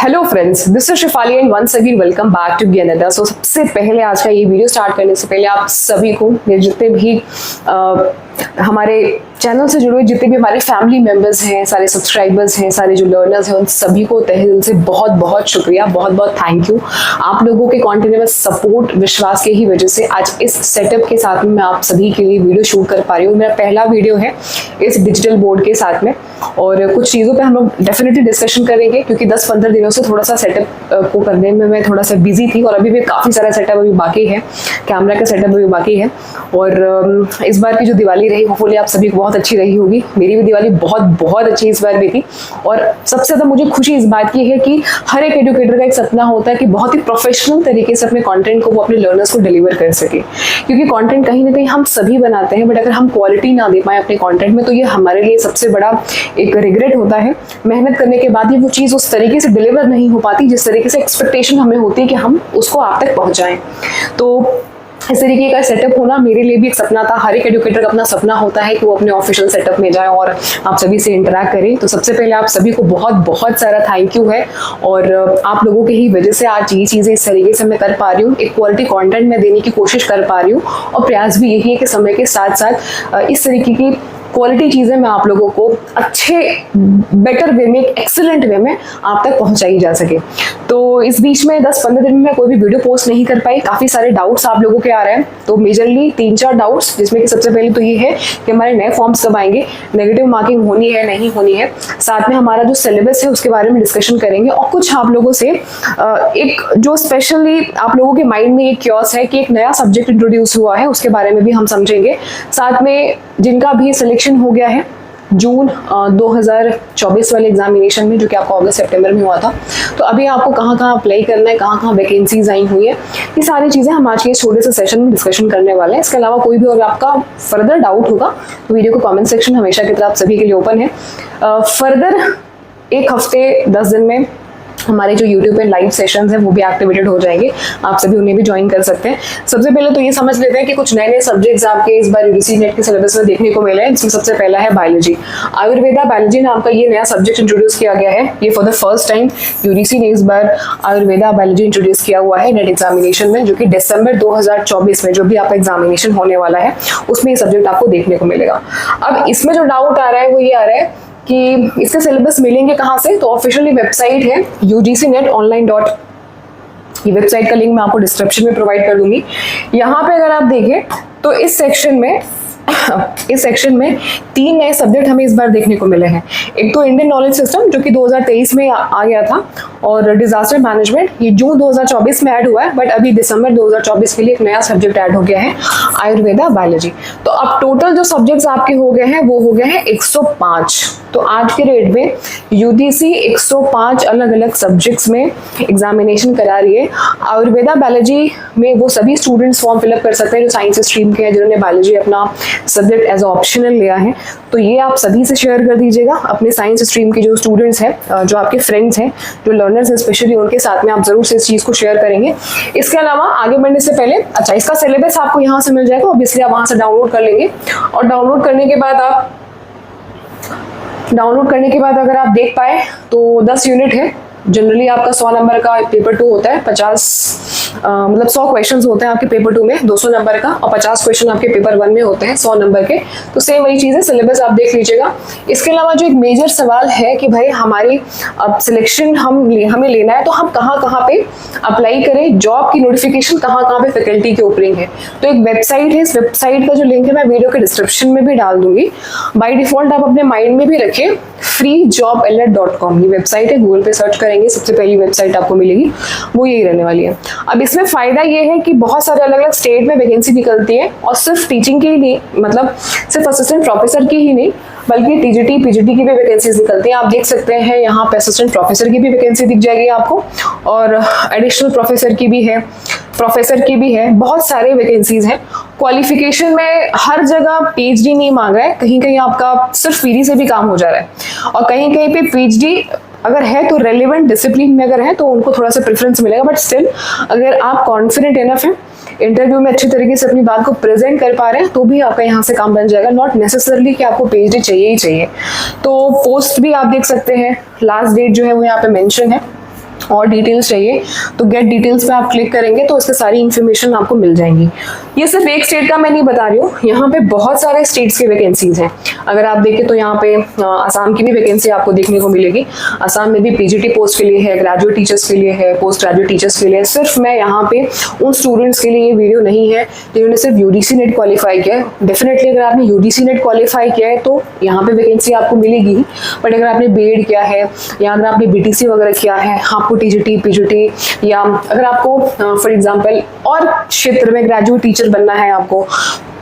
Hello friends, this is Shifali and once again welcome back to another. So सबसे पहले आज का ये वीडियो स्टार्ट करने से पहले आप सभी को, मेरे जितने भी हमारे चैनल से जुड़े हुए जितने भी हमारे फैमिली मेंबर्स हैं, सारे सब्सक्राइबर्स हैं, सारे जो लर्नर्स हैं, उन सभी को तहे दिल से बहुत बहुत शुक्रिया, बहुत बहुत थैंक यू। आप लोगों के कॉन्टिन्यूअस सपोर्ट, विश्वास के ही वजह से आज इस सेटअप के साथ में मैं आप सभी के लिए वीडियो शूट कर पा रही हूँ। मेरा पहला वीडियो है इस डिजिटल बोर्ड के साथ में और कुछ चीज़ों पे हम लोग डेफिनेटली डिस्कशन करेंगे क्योंकि 10-15 दिनों से थोड़ा सा सेटअप को करने में मैं थोड़ा सा बिजी थी और अभी भी काफ़ी सारा सेटअप अभी बाकी है, कैमरा का सेटअप अभी बाकी है। और इस बार की जो दिवाली रही होपफुली आप सभी को बहुत अच्छी रही होगी। मेरी भी दिवाली बहुत बहुत अच्छी इस बार भी थी और सबसे ज़्यादा मुझे खुशी इस बात की है कि हर एक एजुकेटर का एक सपना होता है कि बहुत ही प्रोफेशनल तरीके से अपने कंटेंट को वो अपने लर्नर्स को डिलीवर कर सके, क्योंकि कंटेंट कहीं ना कहीं हम सभी बनाते हैं, बट अगर हम क्वालिटी ना दे पाए अपने कंटेंट में तो ये हमारे लिए सबसे बड़ा एक रिग्रेट होता है। मेहनत करने के बाद ही वो चीज़ उस तरीके से डिलीवर नहीं हो पाती जिस तरीके से एक्सपेक्टेशन हमें होती है कि हम उसको आप तक पहुँचाएँ। तो इस तरीके का सेटअप होना मेरे लिए भी एक सपना था। हर एक एजुकेटर का अपना सपना होता है कि वो अपने ऑफिशियल सेटअप में जाए और आप सभी से इंटरेक्ट करें। तो सबसे पहले आप सभी को बहुत बहुत सारा थैंक यू है और आप लोगों की ही वजह से आज ये चीज़ें इस तरीके से मैं कर पा रही हूँ, एक क्वालिटी कंटेंट में देने की कोशिश कर पा रही हूँ और प्रयास भी यही है कि समय के साथ साथ इस तरीके की क्वालिटी चीज़ें मैं आप लोगों को अच्छे बेटर वे में, एक्सीलेंट वे में आप तक पहुंचाई जा सके। तो इस बीच में 10-15 दिन में मैं कोई भी वीडियो पोस्ट नहीं कर पाई, काफ़ी सारे डाउट्स आप लोगों के आ रहे हैं। तो मेजरली 3-4 डाउट्स, जिसमें कि सबसे पहले तो ये है कि हमारे नए फॉर्म्स कब आएंगे, नेगेटिव मार्किंग होनी है नहीं होनी है, साथ में हमारा जो सिलेबस है उसके बारे में डिस्कशन करेंगे और कुछ आप लोगों से एक जो स्पेशली आप लोगों के माइंड में एक क्यूरियस है कि एक नया सब्जेक्ट इंट्रोड्यूस हुआ है उसके बारे में भी हम समझेंगे। साथ में जिनका भी सिलेक्शन हो गया है जून 2024 वाले एग्जामिनेशन में, जो कि आपका अगस्त सितंबर में हुआ था, तो अभी आपको कहाँ कहाँ अप्लाई करना है, कहाँ कहाँ वैकेंसीज आई हुई है, ये सारी चीज़ें हम आज के इस छोटे से सेशन में डिस्कशन करने वाले हैं। इसके अलावा कोई भी और आपका फर्दर डाउट होगा तो वीडियो को कमेंट सेक्शन हमेशा की तरह आप सभी के लिए ओपन है। फर्दर एक हफ्ते 10 दिन में हमारे जो YouTube पे लाइव सेशंस हैं वो भी एक्टिवेटेड हो जाएंगे, आप सभी उन्हें भी ज्वाइन कर सकते हैं। सबसे पहले तो ये समझ लेते हैं कि कुछ नए नए सब्जेक्ट्स आपके इस बार यूजीसी नेट के सिलेबस में देखने को मिले हैं। इसमें सबसे पहला है बायोलॉजी। आयुर्वेदा बायोलॉजी नाम का ये नया सब्जेक्ट इंट्रोड्यूस किया गया है। ये for the first time UGC ने इस बार आयुर्वेदा बायोलॉजी इंट्रोड्यूस किया हुआ है नेट एग्जामिनेशन में, जो कि दिसंबर 2024 में जो भी आपका एग्जामिनेशन होने वाला है उसमें ये सब्जेक्ट आपको देखने को मिलेगा। अब इसमें जो डाउट आ रहा है वो ये आ रहा है कि इसके सिलेबस मिलेंगे कहाँ से। तो ऑफिशियली वेबसाइट है ugcnetonline. ये वेबसाइट का लिंक मैं आपको डिस्क्रिप्शन में प्रोवाइड कर दूंगी। यहाँ पे अगर आप देखें तो इस सेक्शन में 3 नए सब्जेक्ट हमें इस बार देखने को मिले हैं। एक तो इंडियन नॉलेज सिस्टम, जो कि 2023 में आ गया था, और डिजास्टर मैनेजमेंट, ये जून 2024 में ऐड हुआ है, बट अभी दिसंबर 2024 के लिए एक नया सब्जेक्ट ऐड हो गया है, आयुर्वेदा बायोलॉजी। तो अब टोटल जो सब्जेक्ट्स आपके हो गए हैं वो हो गए हैं 105। तो आज के रेट में यूजीसी 105 अलग अलग सब्जेक्ट्स में एग्जामिनेशन करा रही है। आयुर्वेदा बायोलॉजी में वो सभी स्टूडेंट्स फॉर्म फिलअप कर सकते हैं जो साइंस स्ट्रीम के हैं, जिन्होंने बायोलॉजी अपना सब्जेक्ट एज ऑप्शनल लिया है। तो ये आप सभी से शेयर कर दीजिएगा, अपने साइंस स्ट्रीम के जो स्टूडेंट्स हैं, जो आपके फ्रेंड्स हैं, जो लर्नर्स हैं स्पेशली, उनके साथ में आप जरूर से इस चीज़ को शेयर करेंगे। इसके अलावा आगे बढ़ने से पहले, अच्छा, इसका सिलेबस आपको यहाँ से मिल जाएगा, ऑब्वियसली आप वहाँ से डाउनलोड कर लेंगे और डाउनलोड करने के बाद अगर आप देख पाए तो 10 यूनिट है। जनरली आपका 100 नंबर का पेपर 2 होता है, 100 क्वेश्चंस होते हैं आपके पेपर 2 में 200 नंबर का, और 50 क्वेश्चन आपके पेपर 1 में होते हैं 100 नंबर के। तो सेम वही चीज़ है, सिलेबस आप देख लीजिएगा। इसके अलावा जो एक मेजर सवाल है कि भाई हमारी अब सिलेक्शन हमें लेना है तो हम कहाँ कहाँ पे अप्लाई करें, जॉब की नोटिफिकेशन कहाँ कहाँ पे फैकल्टी के ओपनिंग है। तो एक वेबसाइट है, इस वेबसाइट का जो लिंक है मैं वीडियो के डिस्क्रिप्शन में भी डाल दूंगी। बाई डिफॉल्ट आप अपने माइंड में भी रखिए, freejobalert.com, ये वेबसाइट है, गूगल पे सर्च करेंगे सबसे पहली वेबसाइट आपको मिलेगी, वो यही रहने वाली है। अब इसमें फायदा ये है कि बहुत सारे अलग अलग स्टेट में वैकेंसी निकलती है और सिर्फ टीचिंग की ही नहीं, मतलब सिर्फ असिस्टेंट प्रोफेसर की ही नहीं, बल्कि टीजीटी पीजीटी की भी वैकेंसीज निकलती हैं। आप देख सकते हैं यहाँ पे असिस्टेंट प्रोफेसर की भी वैकेंसी दिख जाएगी आपको, और एडिशनल प्रोफेसर की भी है, प्रोफेसर की भी है, बहुत सारे वैकेंसीज हैं। क्वालिफिकेशन में हर जगह पीएचडी नहीं मांग रहा है, कहीं कहीं आपका सिर्फ पीजी से भी काम हो जा रहा है, और कहीं कहीं पे पीएचडी अगर है तो रेलिवेंट डिसिप्लिन में अगर है तो उनको थोड़ा सा प्रेफरेंस मिलेगा। बट स्टिल अगर आप कॉन्फिडेंट इनफ हैं, इंटरव्यू में अच्छी तरीके से अपनी बात को प्रेजेंट कर पा रहे हैं, तो भी आपका यहाँ से काम बन जाएगा। नॉट नेसेसरली कि आपको पीएचडी चाहिए ही चाहिए। तो पोस्ट भी आप देख सकते हैं, लास्ट डेट जो है वो यहाँ पे मेंशन है। और डिटेल्स चाहिए तो गेट डिटेल्स पे आप क्लिक करेंगे तो इसकी सारी इन्फॉर्मेशन आपको मिल जाएंगी। ये सिर्फ एक स्टेट का मैं नहीं बता रही हूँ, यहाँ पे बहुत सारे स्टेट्स की वैकेंसीज हैं। अगर आप देखें तो यहाँ पे आसाम की भी वैकेंसी आपको देखने को मिलेगी। आसाम में भी पीजीटी पोस्ट के लिए है, ग्रेजुएट टीचर्स के लिए है, पोस्ट ग्रेजुएट टीचर्स के लिए। सिर्फ मैं यहाँ पे उन स्टूडेंट्स के लिए ये वीडियो नहीं है जिन्होंने सिर्फ यूडीसी नेट क्वालिफाई किया है। डेफिनेटली अगर आपने यूडीसी नेट क्वालिफाई किया है तो यहाँ पे वैकेंसी आपको मिलेगी, बट अगर आपने बीएड किया है या अगर आपने बीटीसी वगैरह किया है, आपको टीजीटी पीजीटी, या अगर आपको फॉर एग्जांपल और क्षेत्र में ग्रेजुएट टीचर बनना है आपको,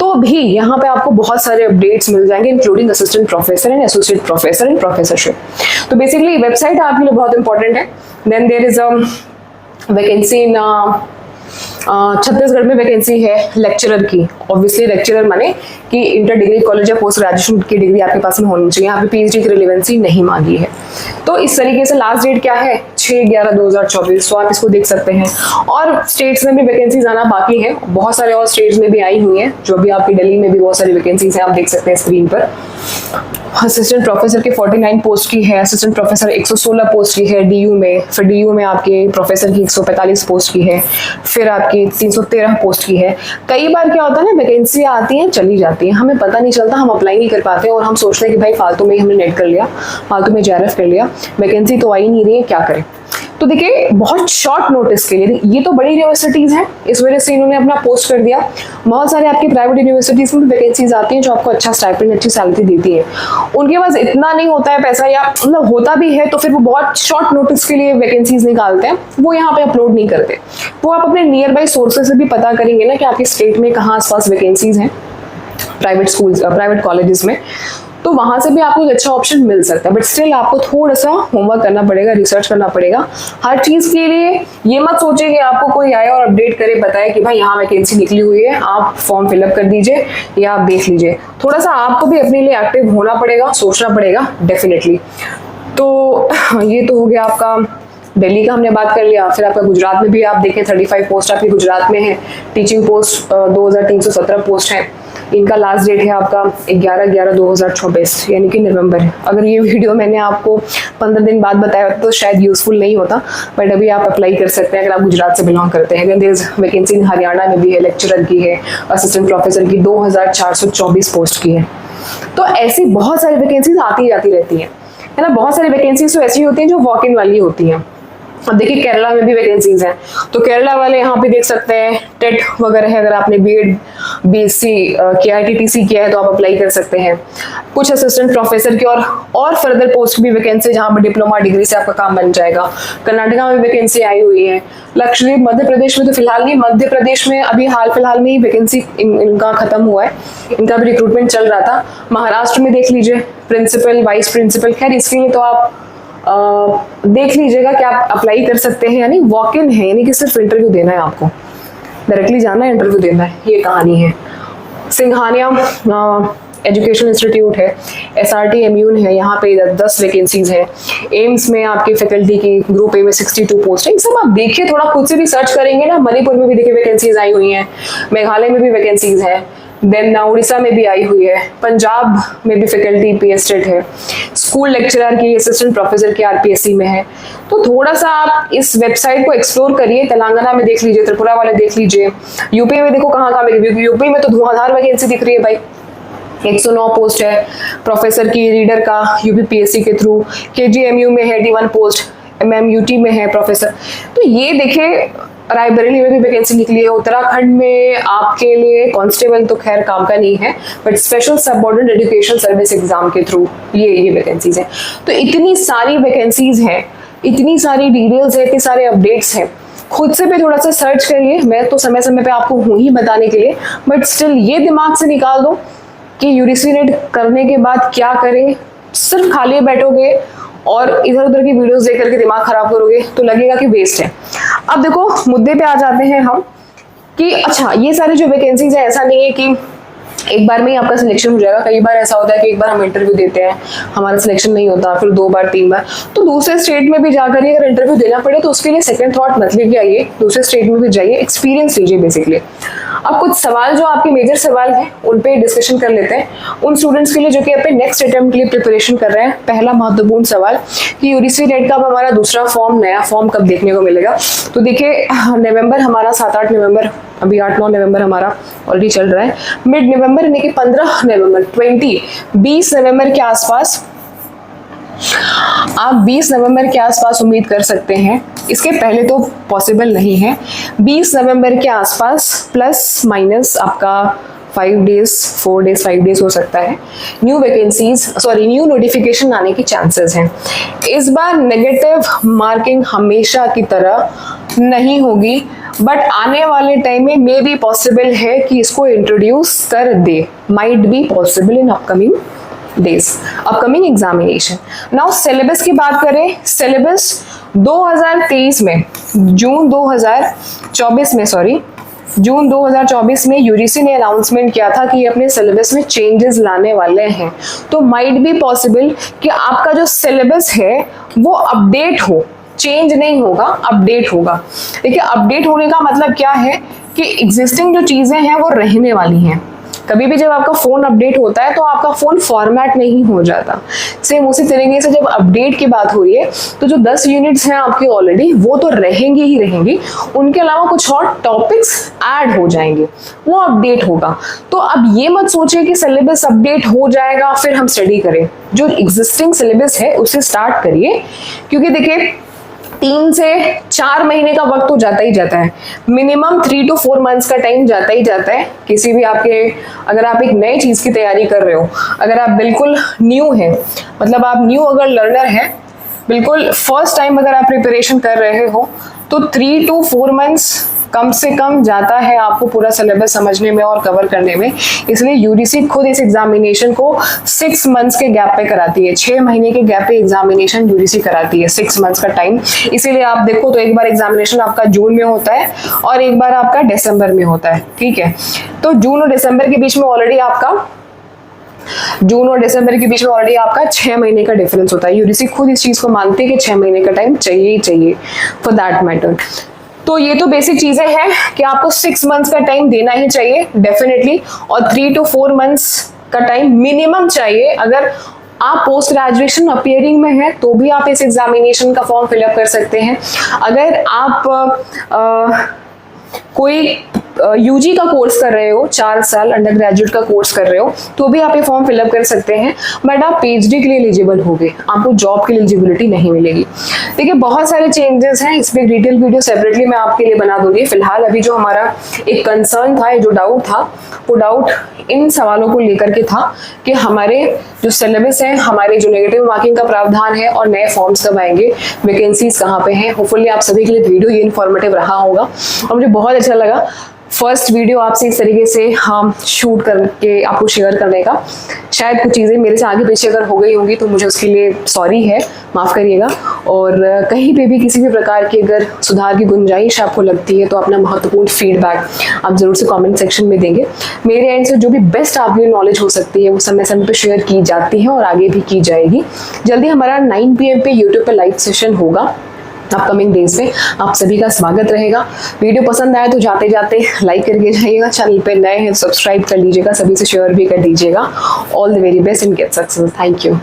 तो भी यहाँ पे आपको बहुत सारे अपडेट्स मिल जाएंगे, including assistant professor and associate professor and professorship. तो बेसिकली वेबसाइट आपके लिए बहुत इंपॉर्टेंट है। Then there is a vacancy in Chhattisgarh में वैकेंसी है लेक्चरर की। ऑब्वियसली लेक्चरर माने कि इंटर डिग्री कॉलेज या पोस्ट ग्रेजुएशन की डिग्री आपके पास में होनी चाहिए। यहाँ पे पीएचडी की रिलेवेंसी नहीं मांगी है। तो इस तरीके से लास्ट डेट क्या है 6/11/2024, तो आप इसको देख सकते हैं। और स्टेट्स में भी वैकेंसीज आना बाकी है, बहुत सारे और स्टेट्स में भी आई हुई हैं, जो भी आपकी दिल्ली में भी बहुत सारी वैकेंसीज हैं, आप देख सकते हैं स्क्रीन पर। असिस्टेंट प्रोफेसर के 49 पोस्ट की है, असिस्टेंट प्रोफेसर 116 पोस्ट की है डीयू में, फिर डीयू में आपके प्रोफेसर की 145 पोस्ट की है, फिर आपकी 313 पोस्ट की है। कई बार क्या होता है ना, वैकेंसी आती है चली जाती है, हमें पता नहीं चलता, हम अप्लाई नहीं कर पाते और हम सोचते हैं कि भाई फालतू में ही हमने नेट कर लिया, फालतू में जेआरएफ कर लिया, वैकेंसी तो आई नहीं रही है, क्या करें। तो देखिए बहुत शॉर्ट नोटिस के लिए, ये तो बड़ी यूनिवर्सिटीज हैं, इस वजह से इन्होंने अपना पोस्ट कर दिया। बहुत सारे आपकी प्राइवेट यूनिवर्सिटीज में वैकेंसीज आती हैं जो आपको अच्छा स्टाइपेंड, अच्छी सैलरी देती है। उनके पास इतना नहीं होता है पैसा, या मतलब होता भी है तो फिर वो बहुत शॉर्ट नोटिस के लिए वैकेंसीज निकालते हैं, वो यहाँ पे अपलोड नहीं करते। वो आप अपने नियर बाई सोर्सेज से भी पता करेंगे ना कि आपके स्टेट में कहाँ आसपास वैकेंसीज हैं प्राइवेट स्कूल्स, प्राइवेट कॉलेजेस में, तो वहां से भी आपको एक अच्छा ऑप्शन मिल सकता है। बट स्टिल आपको थोड़ा सा होमवर्क करना पड़ेगा, रिसर्च करना पड़ेगा हर चीज के लिए। ये मत सोचिए कि आपको कोई आए और अपडेट करे, बताए कि भाई यहाँ वैकेंसी निकली हुई है, आप फॉर्म फिलअप कर दीजिए या आप देख लीजिए। थोड़ा सा आपको भी अपने लिए एक्टिव होना पड़ेगा, सोचना पड़ेगा डेफिनेटली। तो ये तो हो गया आपका दिल्ली का, हमने बात कर लिया। फिर आपका गुजरात में भी आप देखें 35 पोस्ट आपकी गुजरात में है। टीचिंग पोस्ट 2317 पोस्ट है। इनका लास्ट डेट है आपका 11/11/2024 यानी कि नवंबर है। अगर ये वीडियो मैंने आपको 15 दिन बाद बताया तो शायद यूजफुल नहीं होता, बट अभी आप अप्लाई कर सकते हैं अगर आप गुजरात से बिलोंग करते हैं। वैकेंसी इन हरियाणा में भी है, लेक्चरर की है, असिस्टेंट प्रोफेसर की 2424 पोस्ट की है। तो ऐसी बहुत सारी वैकेंसीज आती जाती रहती है ना। बहुत सारी वैकेंसीज तो ऐसी होती हैं जो वॉक इन वाली होती हैं। अब देखिए केरला में भी वैकेंसीज हैं, तो केरला वाले यहाँ पे देख सकते हैं टेट वगैरह है। अगर आपने बीएड बीएससी केआईटीटीसी किया है तो आप अप्लाई कर सकते हैं। कुछ असिस्टेंट प्रोफेसर की और फर्दर पोस्ट की भी वैकेंसी जहाँ पर डिप्लोमा डिग्री से आपका काम बन जाएगा। कर्नाटका में वैकेंसी आई हुई है। लक्षद्वीप मध्य प्रदेश में तो फिलहाल नहीं, मध्य प्रदेश में अभी हाल फिलहाल में ही वैकेंसी इनका खत्म हुआ है, इनका भी रिक्रूटमेंट चल रहा था। महाराष्ट्र में देख लीजिए प्रिंसिपल वाइस प्रिंसिपल, खैर इसके लिए तो आप देख लीजिएगा कि आप अप्लाई कर सकते हैं। यानी वॉक इन है, यानी कि सिर्फ इंटरव्यू देना है, आपको डायरेक्टली जाना है, इंटरव्यू देना है, ये कहानी है। सिंघानिया एजुकेशन इंस्टीट्यूट है, एसआरटी इम्यून है, यहाँ पे 10 वैकेंसीज है। एम्स में आपकी फैकल्टी की ग्रुप ए में 62 पोस्ट है। ये सब आप देखिए, थोड़ा खुद से भी सर्च करेंगे ना। मणिपुर में भी देखिए वैकेंसीज आई हुई हैं, मेघालय में भी वैकेंसीज है, देन उड़ीसा में भी आई हुई है, पंजाब में भी फैकल्टी पीएसटेट है, स्कूल लेक्चरर की, असिस्टेंट प्रोफेसर की आरपीएससी में है। तो थोड़ा सा आप इस वेबसाइट को एक्सप्लोर करिए। तेलंगाना में देख लीजिए, त्रिपुरा वाले देख लीजिए, यूपी में देखो कहाँ कहाँ, यूपी में तो धुआंधार वैकेंसी दिख रही है भाई। 109 पोस्ट है प्रोफेसर की रीडर का यूपीपीएससी के थ्रू। केजीएमयू में है 81 पोस्ट, एमएमयूटी में है प्रोफेसर। तो ये देखिए रायबरेली में भी वैकेंसी निकली है। उत्तराखंड में आपके लिए कांस्टेबल तो खैर काम का नहीं है, but special subordinate education service exam के थ्रू ये वैकेंसीज हैं। तो इतनी सारी वैकेंसीज हैं, इतनी सारी डिटेल्स है, इतने सारे अपडेट्स हैं। खुद से भी थोड़ा सा सर्च करिए। मैं तो समय समय पे आपको हूँ ही बताने के लिए, बट स्टिल ये दिमाग से निकाल दो कि यूडीसी नेट करने के बाद क्या करें। सिर्फ खाली बैठोगे और इधर उधर की वीडियोस देख करके दिमाग खराब करोगे तो लगेगा कि वेस्ट है। अब देखो मुद्दे पे आ जाते हैं हम कि अच्छा ये सारी जो वैकेंसीज है, ऐसा नहीं है कि एक बार में ही आपका सिलेक्शन हो जाएगा। कई बार ऐसा होता है कि एक बार हम इंटरव्यू देते हैं, हमारा सिलेक्शन नहीं होता, फिर 2 बार 3 बार, तो दूसरे स्टेट में भी जाकर अगर इंटरव्यू देना पड़े तो उसके लिए सेकंड थॉट मत लेके आइए, दूसरे स्टेट में भी जाइए, एक्सपीरियंस लीजिए बेसिकली। अब कुछ सवाल जो आपके मेजर सवाल हैं उन पे डिस्कशन कर लेते हैं, उन स्टूडेंट्स के लिए जो कि अपने नेक्स्ट अटेम्प्ट के लिए प्रिपरेशन कर रहे हैं। पहला महत्वपूर्ण सवाल कि यूजीसी नेट का अब हमारा दूसरा फॉर्म, नया फॉर्म कब देखने को मिलेगा। तो देखिए नवंबर हमारा 7-8 नवंबर, अभी 8-9 नवंबर हमारा ऑलरेडी चल रहा है, मिड नवंबर यानी कि 15 नवंबर 20 नवंबर के आसपास आप 20 नवंबर के आसपास उम्मीद कर सकते हैं। इसके पहले तो पॉसिबल नहीं है। 20 नवंबर के आसपास प्लस माइनस आपका 5 डेज 4 डेज 5 डेज हो सकता है, न्यू नोटिफिकेशन आने की चांसेस हैं। इस बार नेगेटिव मार्किंग हमेशा की तरह नहीं होगी, बट आने वाले टाइम में मे बी पॉसिबल है कि इसको इंट्रोड्यूस कर दे, might be possible in upcoming days, upcoming examination. Now syllabus की बात करें, सिलेबस 2023 में जून 2024 में यूजीसी ने अनाउंसमेंट किया था कि अपने सिलेबस में चेंजेस लाने वाले हैं। तो माइट बी पॉसिबल कि आपका जो सिलेबस है वो अपडेट हो, चेंज नहीं होगा, अपडेट होगा। देखिए अपडेट होने का मतलब क्या है कि एग्जिस्टिंग जो चीजें हैं वो रहने वाली हैं। कभी भी जब आपका फोन अपडेट होता है तो आपका फोन फॉर्मेट नहीं हो जाता। सेम उसी तरीके से जब अपडेट की बात हो रही है तो जो 10 यूनिट्स हैं आपकी ऑलरेडी वो तो रहेंगी ही रहेंगी, उनके अलावा कुछ और टॉपिक्स ऐड हो जाएंगे, वो अपडेट होगा। तो अब ये मत सोचिए कि सिलेबस अपडेट हो जाएगा फिर हम स्टडी करें। जो एग्जिस्टिंग सिलेबस है उसे स्टार्ट करिए, क्योंकि देखिए 3 से 4 महीने का वक्त तो जाता ही जाता है, मिनिमम 3 to 4 मंथ्स का टाइम जाता ही जाता है। किसी भी आपके, अगर आप एक नई चीज की तैयारी कर रहे हो, अगर आप बिल्कुल न्यू हैं, मतलब आप न्यू अगर लर्नर हैं, बिल्कुल फर्स्ट टाइम अगर आप प्रिपरेशन कर रहे हो, तो 3 to 4 मंथ्स कम से कम जाता है आपको पूरा सिलेबस समझने में और कवर करने में। इसलिए यूजीसी खुद इस एग्जामिनेशन को 6 मंथ्स के गैप पे कराती है, 6 महीने के गैप पे एग्जामिनेशन यूजीसी कराती है, 6 मंथ्स का टाइम। इसीलिए आप देखो तो एक बार एग्जामिनेशन आपका जून में होता है और एक बार आपका दिसंबर में होता है, ठीक है। तो जून और दिसंबर के बीच में ऑलरेडी आपका 6 महीने का डिफरेंस होता है। यूजीसी खुद इस चीज को मानती है कि 6 महीने का टाइम चाहिए ही चाहिए फॉर दैट मैटर। तो ये तो बेसिक चीजें हैं कि आपको 6 मंथ्स का टाइम देना ही चाहिए डेफिनेटली, और 3 to 4 मंथ्स का टाइम मिनिमम चाहिए। अगर आप पोस्ट ग्रेजुएशन अपीयरिंग में हैं तो भी आप इस एग्जामिनेशन का फॉर्म फिलअप कर सकते हैं। अगर आप कोई यूजी का कोर्स कर रहे हो, 4 साल अंडर ग्रेजुएट का कोर्स कर रहे हो, तो भी आप ये फॉर्म फिलअप कर सकते हैं, बट आप पीएचडी के लिए एलिजिबल होगे, आपको जॉब के लिए एलिजिबिलिटी नहीं मिलेगी। देखिए बहुत सारे चेंजेस हैं, इस पर डिटेल वीडियो सेपरेटली मैं आपके लिए बना दूंगी। फिलहाल अभी जो हमारा एक कंसर्न था, जो डाउट था, वो डाउट इन सवालों को लेकर के था कि हमारे जो सिलेबस है, हमारे जो नेगेटिव मार्किंग का प्रावधान है और नए फॉर्म्स कब आएंगे, वैकेंसीज कहाँ पे हैं। होपफुली आप सभी के लिए वीडियो ये इन्फॉर्मेटिव रहा होगा और मुझे बहुत अच्छा लगा फर्स्ट वीडियो आपसे इस तरीके से हम शूट करके आपको शेयर करने का। शायद कुछ चीज़ें मेरे से आगे पीछे अगर हो गई होंगी तो मुझे उसके लिए सॉरी है, माफ़ करिएगा। और कहीं पे भी किसी भी प्रकार की अगर सुधार की गुंजाइश आपको लगती है तो अपना महत्वपूर्ण फीडबैक आप जरूर से कमेंट सेक्शन में देंगे। मेरे एंड से जो भी बेस्ट आपके लिए नॉलेज हो सकती है वो समय समय पर शेयर की जाती है और आगे भी की जाएगी। जल्दी हमारा 9 PM पे यूट्यूब पर लाइव सेशन होगा अपकमिंग डेज में, आप सभी का स्वागत रहेगा। वीडियो पसंद आए तो जाते जाते लाइक करके जाइएगा, चैनल पे नए हैं सब्सक्राइब कर लीजिएगा, सभी से शेयर भी कर दीजिएगा। All the very best in get success. Thank you.